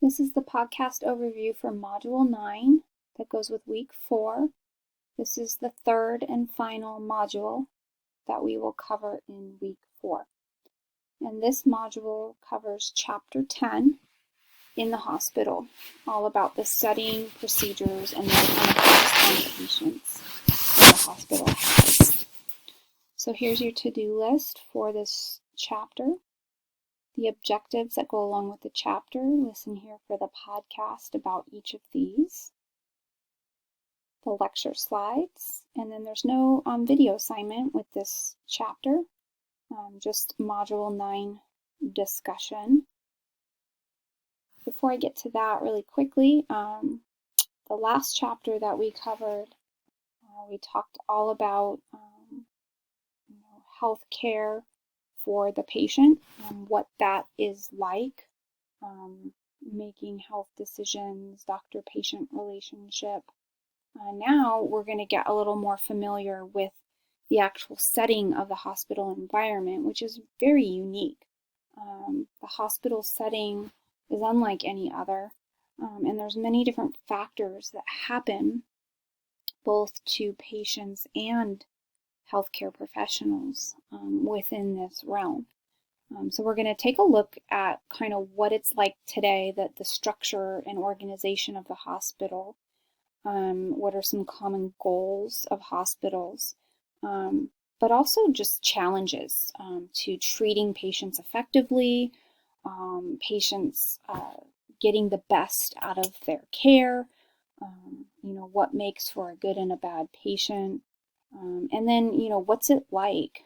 This is the podcast overview for Module 9 that goes with Week 4. This is the third and final module that we will cover in Week 4. And this module covers Chapter 10 in the hospital, all about the setting, procedures, and the different effects on patients that the hospital has. So here's your to-do list for this chapter. The objectives that go along with the chapter. Listen here for the podcast about each of these. The lecture slides, and then there's no video assignment with this chapter, just Module 9 discussion. Before I get to that really quickly, the last chapter that we covered, we talked all about health care for the patient, what that is like, making health decisions, doctor-patient relationship. Now we're going to get a little more familiar with the actual setting of the hospital environment, which is very unique. The hospital setting is unlike any other, and there's many different factors that happen both to patients and healthcare professionals within this realm. So we're going to take a look at kind of what it's like today, the structure and organization of the hospital. What are some common goals of hospitals, but also just challenges to treating patients effectively, patients getting the best out of their care, what makes for a good and a bad patient, and then, what's it like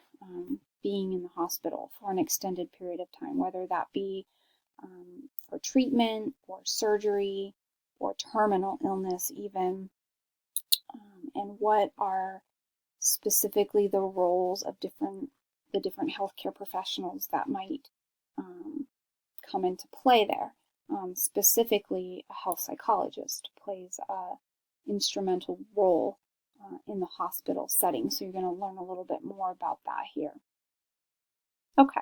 being in the hospital for an extended period of time, whether that be for treatment or surgery or terminal illness even, and what are specifically the roles of the different healthcare professionals that might come into play there. Specifically, a health psychologist plays an instrumental role in the hospital setting, so you're going to learn a little bit more about that here. Okay.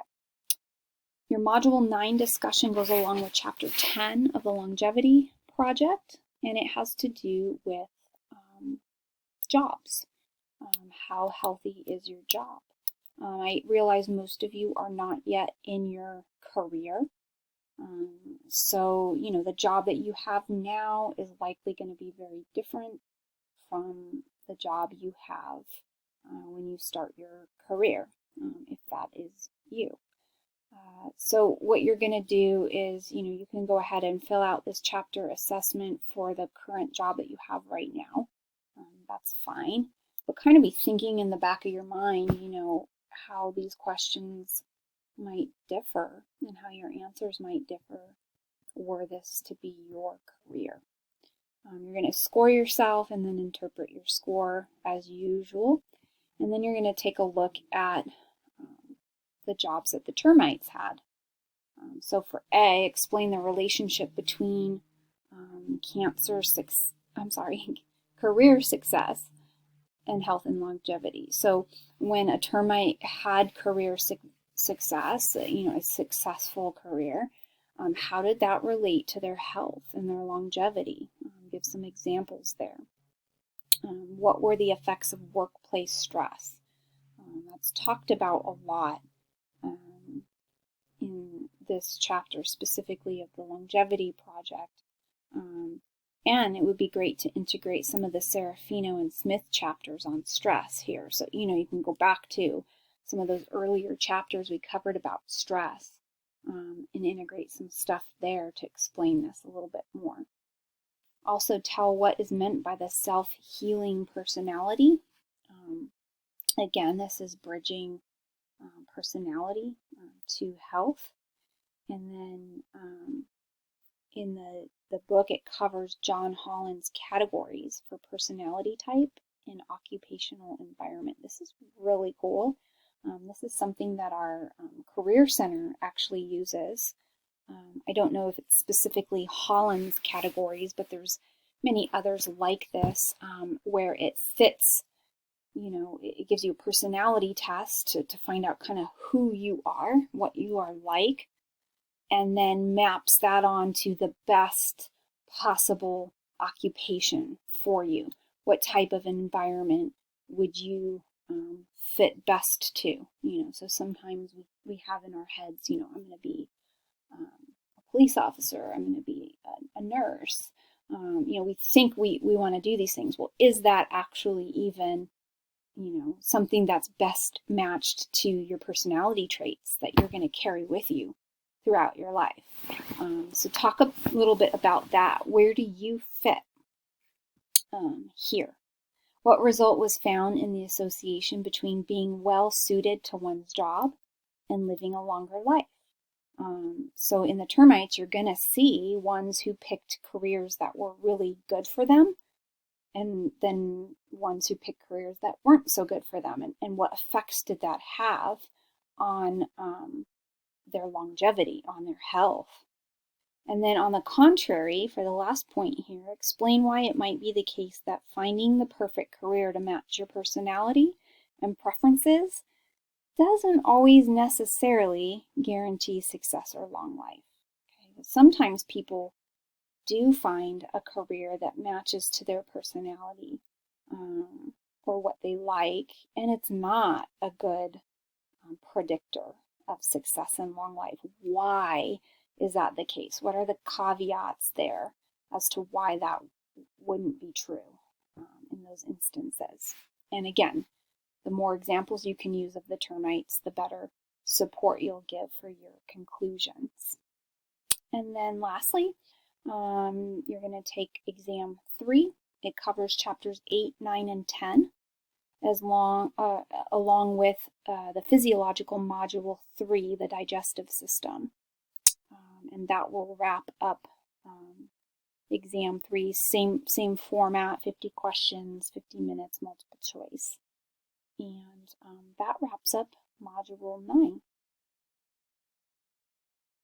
Your Module 9 discussion goes along with Chapter 10 of the Longevity Project, and it has to do with jobs. How healthy is your job? I realize most of you are not yet in your career. So, the job that you have now is likely going to be very different from the job you have when you start your career, if that is you. So what you're going to do is, you can go ahead and fill out this chapter assessment for the current job that you have right now. That's fine. But kind of be thinking in the back of your mind, how these questions might differ and how your answers might differ were this to be your career. You're going to score yourself and then interpret your score as usual. And then you're going to take a look at the jobs that the termites had. So for A, explain the relationship between career success and health and longevity. So when a termite had career success, a successful career, how did that relate to their health and their longevity? Give some examples there. What were the effects of workplace stress? That's talked about a lot in this chapter, specifically of the Longevity Project. And it would be great to integrate some of the Serafino and Smith chapters on stress here. So, you can go back to some of those earlier chapters we covered about stress and integrate some stuff there to explain this a little bit more. Also tell what is meant by the self-healing personality. Again, this is bridging personality to health. And then in the book, it covers John Holland's categories for personality type and occupational environment. This is really cool. This is something that our Career Center actually uses. I don't know if it's specifically Holland's categories, but there's many others like this where it fits, it gives you a personality test to find out kind of who you are, what you are like, and then maps that onto the best possible occupation for you. What type of environment would you fit best to? So sometimes we have in our heads, I'm going to be a police officer, I'm going to be a nurse. We think we want to do these things. Well, is that actually even something that's best matched to your personality traits that you're going to carry with you throughout your life? So talk a little bit about that. Where do you fit here? What result was found in the association between being well suited to one's job and living a longer life? So in the termites, you're going to see ones who picked careers that were really good for them, and then ones who picked careers that weren't so good for them, and what effects did that have on their longevity, on their health. And then on the contrary, for the last point here, explain why it might be the case that finding the perfect career to match your personality and preferences doesn't always necessarily guarantee success or long life. Okay? Sometimes people do find a career that matches to their personality or what they like, and it's not a good predictor of success and long life. Why is that the case? What are the caveats there as to why that wouldn't be true in those instances? And again, the more examples you can use of the termites, the better support you'll give for your conclusions. And then lastly, you're going to take exam 3. It covers chapters 8, 9, and 10, along with the physiological module 3, the digestive system. And that will wrap up exam 3, same format, 50 questions, 50 minutes, multiple choice. And that wraps up module 9.